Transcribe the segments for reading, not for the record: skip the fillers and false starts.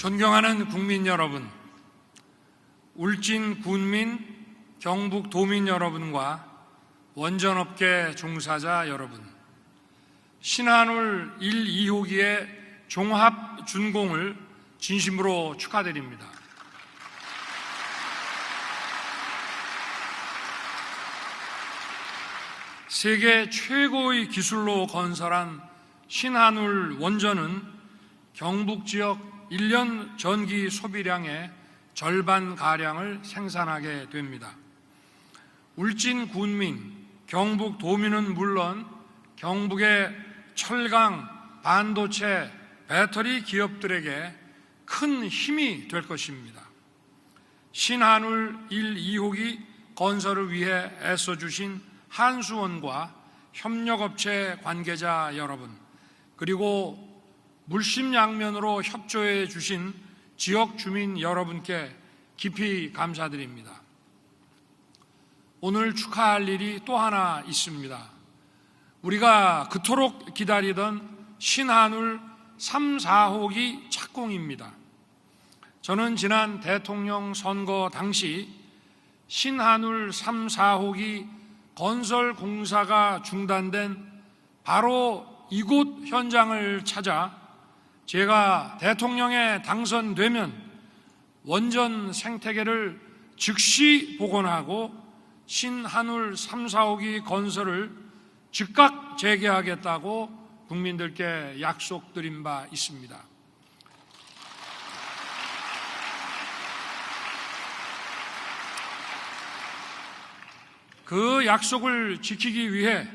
존경하는 국민 여러분, 울진 군민, 경북 도민 여러분과 원전업계 종사자 여러분, 신한울 1, 2호기의 종합 준공을 진심으로 축하드립니다. 세계 최고의 기술로 건설한 신한울 원전은 경북 지역 1년 전기 소비량의 절반가량을 생산하게 됩니다. 울진 군민, 경북 도민은 물론 경북의 철강, 반도체, 배터리 기업들에게 큰 힘이 될 것입니다. 신한울 1, 2호기 건설을 위해 애써주신 한수원과 협력업체 관계자 여러분, 그리고 물심양면으로 협조해 주신 지역 주민 여러분께 깊이 감사드립니다. 오늘 축하할 일이 또 하나 있습니다. 우리가 그토록 기다리던 신한울 3, 4호기 착공입니다. 저는 지난 대통령 선거 당시 신한울 3, 4호기 건설 공사가 중단된 바로 이곳 현장을 찾아 제가 대통령에 당선되면 원전 생태계를 즉시 복원하고 신한울 3, 4호기 건설을 즉각 재개하겠다고 국민들께 약속드린 바 있습니다. 그 약속을 지키기 위해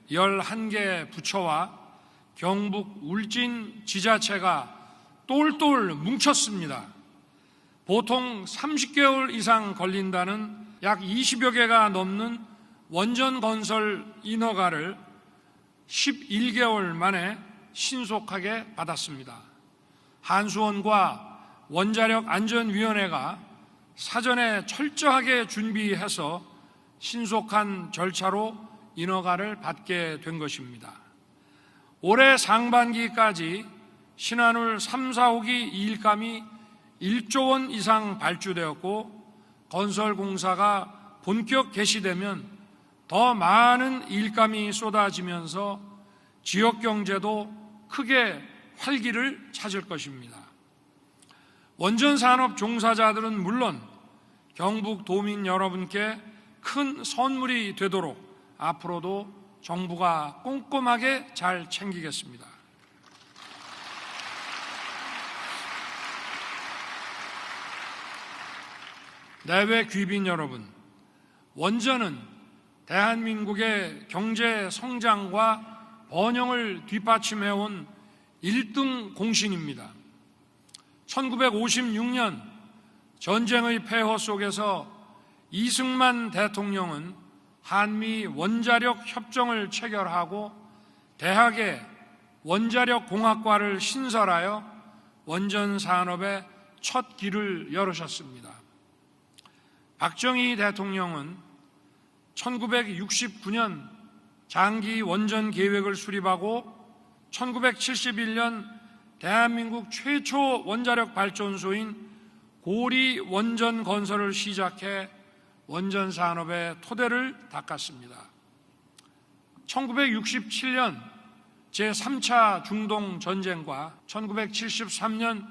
11개 부처와 경북 울진 지자체가 똘똘 뭉쳤습니다. 보통 30개월 이상 걸린다는 약 20여 개가 넘는 원전 건설 인허가를 11개월 만에 신속하게 받았습니다. 한수원과 원자력안전위원회가 사전에 철저하게 준비해서 신속한 절차로 인허가를 받게 된 것입니다. 올해 상반기까지 신한울 3, 4호기 일감이 1조 원 이상 발주되었고 건설 공사가 본격 개시되면 더 많은 일감이 쏟아지면서 지역 경제도 크게 활기를 찾을 것입니다. 원전 산업 종사자들은 물론 경북 도민 여러분께 큰 선물이 되도록 앞으로도 정부가 꼼꼼하게 잘 챙기겠습니다. 내외 귀빈 여러분, 원전은 대한민국의 경제 성장과 번영을 뒷받침해온 1등 공신입니다. 1956년 전쟁의 폐허 속에서 이승만 대통령은 한미 원자력 협정을 체결하고 대학에 원자력공학과를 신설하여 원전 산업의 첫 길을 열으셨습니다. 박정희 대통령은 1969년 장기 원전 계획을 수립하고 1971년 대한민국 최초 원자력 발전소인 고리 원전 건설을 시작해 원전 산업의 토대를 닦았습니다. 1967년 제3차 중동전쟁과 1973년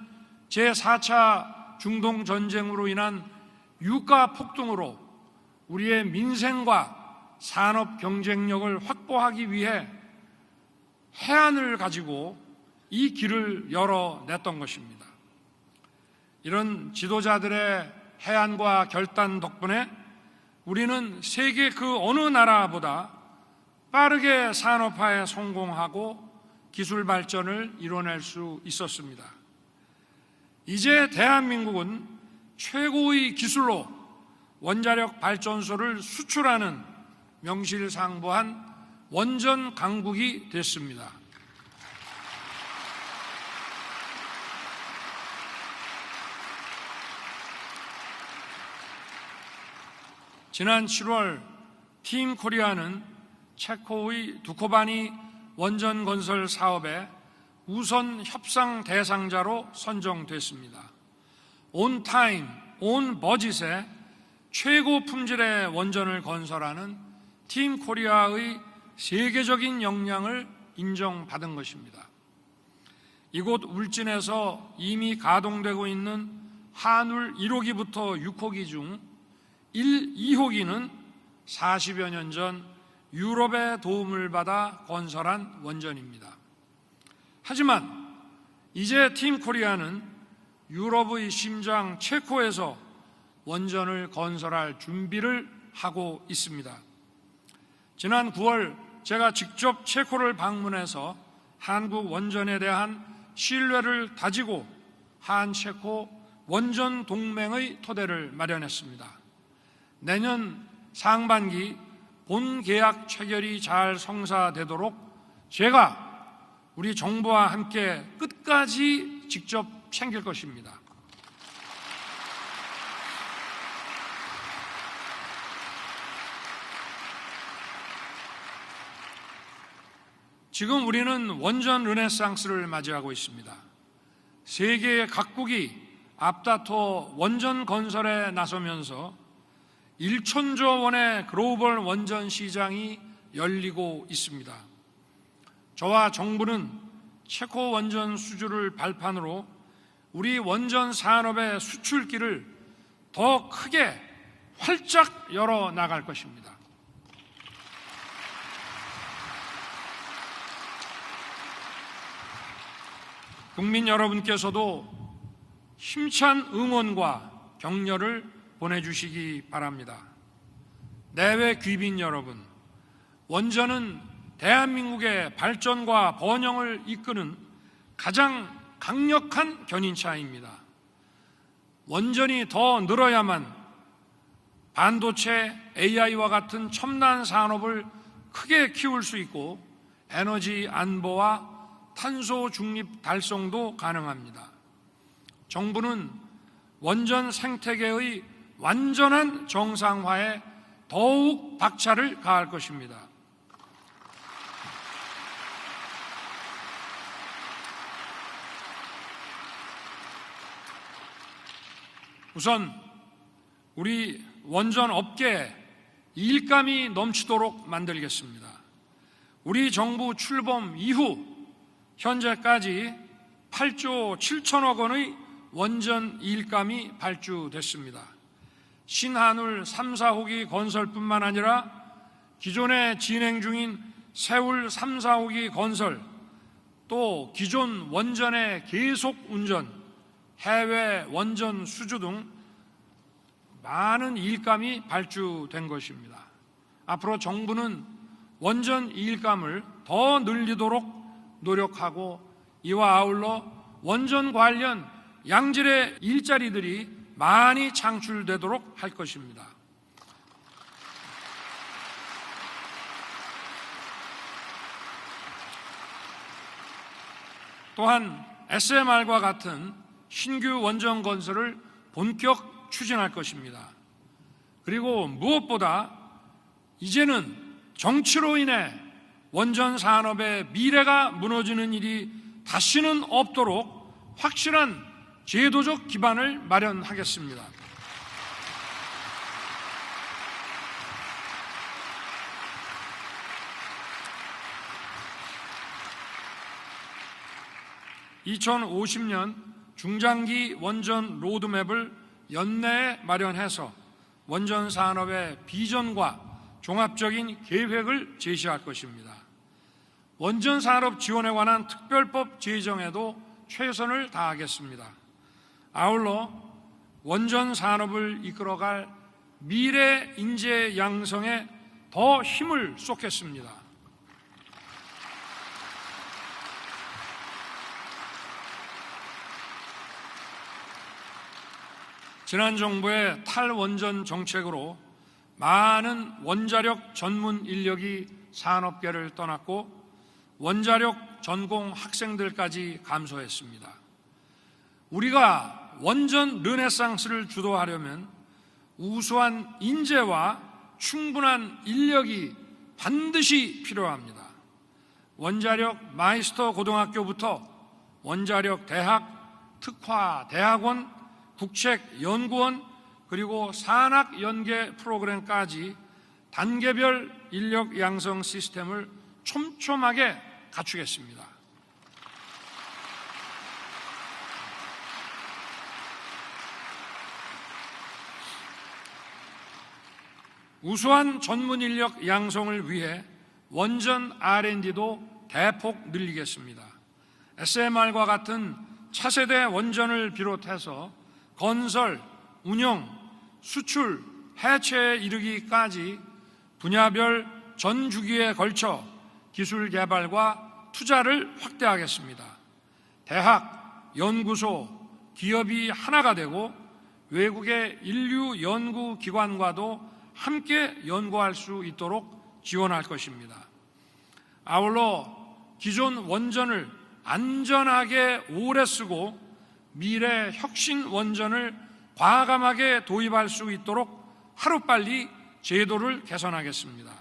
제4차 중동전쟁으로 인한 유가 폭등으로 우리의 민생과 산업 경쟁력을 확보하기 위해 해안을 가지고 이 길을 열어냈던 것입니다. 이런 지도자들의 해안과 결단 덕분에 우리는 세계 그 어느 나라보다 빠르게 산업화에 성공하고 기술 발전을 이뤄낼 수 있었습니다. 이제 대한민국은 최고의 기술로 원자력 발전소를 수출하는 명실상부한 원전 강국이 됐습니다. 지난 7월 팀 코리아는 체코의 두코바니 원전 건설 사업에 우선 협상 대상자로 선정됐습니다. 온 타임, 온 버짓에 최고 품질의 원전을 건설하는 팀 코리아의 세계적인 역량을 인정받은 것입니다. 이곳 울진에서 이미 가동되고 있는 한울 1호기부터 6호기 중 1, 2호기는 40여 년 전 유럽의 도움을 받아 건설한 원전입니다. 하지만 이제 팀 코리아는 유럽의 심장 체코에서 원전을 건설할 준비를 하고 있습니다. 지난 9월 제가 직접 체코를 방문해서 한국 원전에 대한 신뢰를 다지고 한체코 원전 동맹의 토대를 마련했습니다. 내년 상반기 본 계약 체결이 잘 성사되도록 제가 우리 정부와 함께 끝까지 직접 챙길 것입니다. 지금 우리는 원전 르네상스를 맞이하고 있습니다. 세계의 각국이 앞다퉈 원전 건설에 나서면서 1천조 원의 글로벌 원전 시장이 열리고 있습니다. 저와 정부는 체코 원전 수주를 발판으로 우리 원전 산업의 수출길을 더 크게 활짝 열어 나갈 것입니다. 국민 여러분께서도 힘찬 응원과 격려를 보내주시기 바랍니다. 내외 귀빈 여러분, 원전은 대한민국의 발전과 번영을 이끄는 가장 강력한 견인차입니다. 원전이 더 늘어야만 반도체, AI와 같은 첨단 산업을 크게 키울 수 있고 에너지 안보와 탄소 중립 달성도 가능합니다. 정부는 원전 생태계의 완전한 정상화에 더욱 박차를 가할 것입니다. 우선 우리 원전 업계에 일감이 넘치도록 만들겠습니다. 우리 정부 출범 이후 현재까지 8조 7천억 원의 원전 일감이 발주됐습니다. 신한울 3, 4호기 건설뿐만 아니라 기존에 진행 중인 세울 3, 4호기 건설, 또 기존 원전의 계속 운전, 해외 원전 수주 등 많은 일감이 발주된 것입니다. 앞으로 정부는 원전 일감을 더 늘리도록 노력하고 이와 아울러 원전 관련 양질의 일자리들이 많이 창출되도록 할 것입니다. 또한 SMR과 같은 신규 원전 건설을 본격 추진할 것입니다. 그리고 무엇보다 이제는 정치로 인해 원전 산업의 미래가 무너지는 일이 다시는 없도록 확실한 제도적 기반을 마련하겠습니다. (2050년) 중장기 원전 로드맵을 연내에 마련해서 원전 산업의 비전과 종합적인 계획을 제시할 것입니다. 원전 산업 지원에 관한 특별법 제정에도 최선을 다하겠습니다. 아울러 원전 산업을 이끌어갈 미래 인재 양성에 더 힘을 쏟겠습니다. 지난 정부의 탈원전 정책으로 많은 원자력 전문 인력이 산업계를 떠났고 원자력 전공 학생들까지 감소했습니다. 우리가 원전 르네상스를 주도하려면 우수한 인재와 충분한 인력이 반드시 필요합니다. 원자력 마이스터 고등학교부터 원자력 대학, 특화 대학원, 국책연구원, 그리고 산학 연계 프로그램까지 단계별 인력 양성 시스템을 촘촘하게 갖추겠습니다. 우수한 전문 인력 양성을 위해 원전 R&D도 대폭 늘리겠습니다. SMR과 같은 차세대 원전을 비롯해서 건설, 운영, 수출, 해체에 이르기까지 분야별 전 주기에 걸쳐 기술 개발과 투자를 확대하겠습니다. 대학, 연구소, 기업이 하나가 되고 외국의 인류 연구 기관과도 함께 연구할 수 있도록 지원할 것입니다. 아울러 기존 원전을 안전하게 오래 쓰고 미래 혁신 원전을 과감하게 도입할 수 있도록 하루빨리 제도를 개선하겠습니다.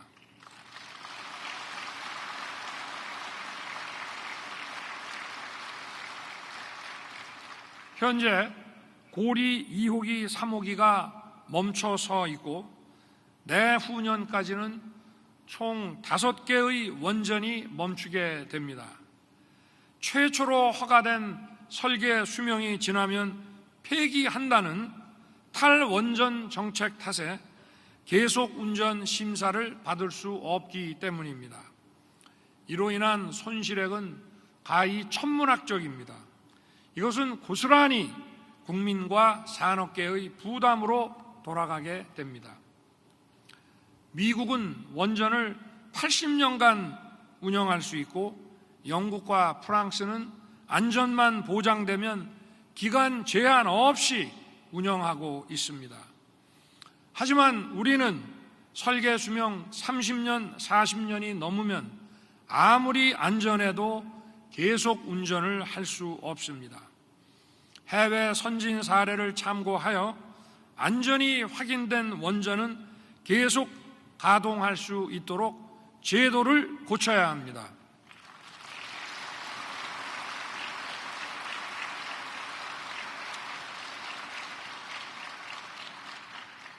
현재 고리 2호기, 3호기가 멈춰서 있고 내후년까지는 총 5개의 원전이 멈추게 됩니다. 최초로 허가된 설계 수명이 지나면 폐기한다는 탈원전 정책 탓에 계속 운전 심사를 받을 수 없기 때문입니다. 이로 인한 손실액은 가히 천문학적입니다. 이것은 고스란히 국민과 산업계의 부담으로 돌아가게 됩니다. 미국은 원전을 80년간 운영할 수 있고 영국과 프랑스는 안전만 보장되면 기간 제한 없이 운영하고 있습니다. 하지만 우리는 설계 수명 30년, 40년이 넘으면 아무리 안전해도 계속 운전을 할 수 없습니다. 해외 선진 사례를 참고하여 안전이 확인된 원전은 계속 가동할 수 있도록 제도를 고쳐야 합니다.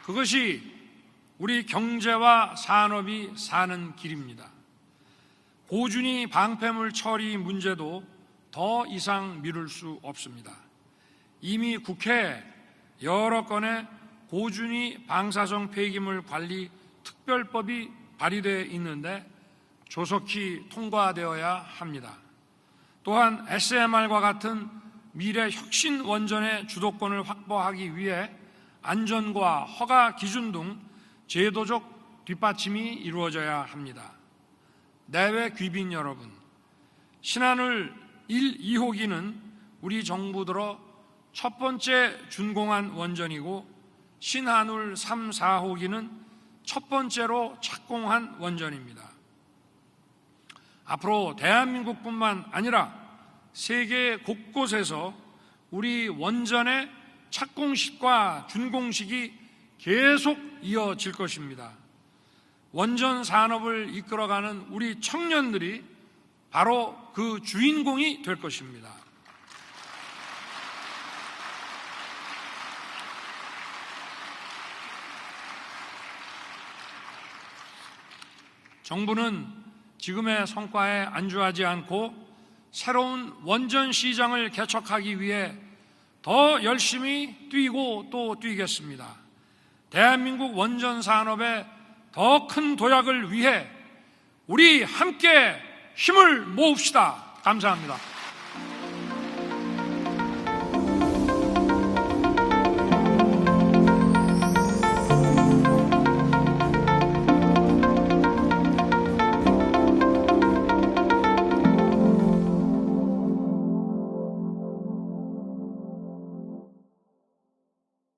그것이 우리 경제와 산업이 사는 길입니다. 고준위 방패물 처리 문제도 더 이상 미룰 수 없습니다. 이미 국회에 여러 건의 고준위 방사성 폐기물 관리 특별법이 발의되어 있는데 조속히 통과되어야 합니다. 또한 SMR과 같은 미래 혁신 원전의 주도권을 확보하기 위해 안전과 허가 기준 등 제도적 뒷받침이 이루어져야 합니다. 내외 귀빈 여러분, 신한울 1, 2호기는 우리 정부 들어 첫 번째 준공한 원전이고 신한울 3, 4호기는 첫 번째로 착공한 원전입니다. 앞으로 대한민국뿐만 아니라 세계 곳곳에서 우리 원전의 착공식과 준공식이 계속 이어질 것입니다. 원전 산업을 이끌어가는 우리 청년들이 바로 그 주인공이 될 것입니다. 정부는 지금의 성과에 안주하지 않고 새로운 원전 시장을 개척하기 위해 더 열심히 뛰고 또 뛰겠습니다. 대한민국 원전 산업의 더 큰 도약을 위해 우리 함께 힘을 모읍시다. 감사합니다.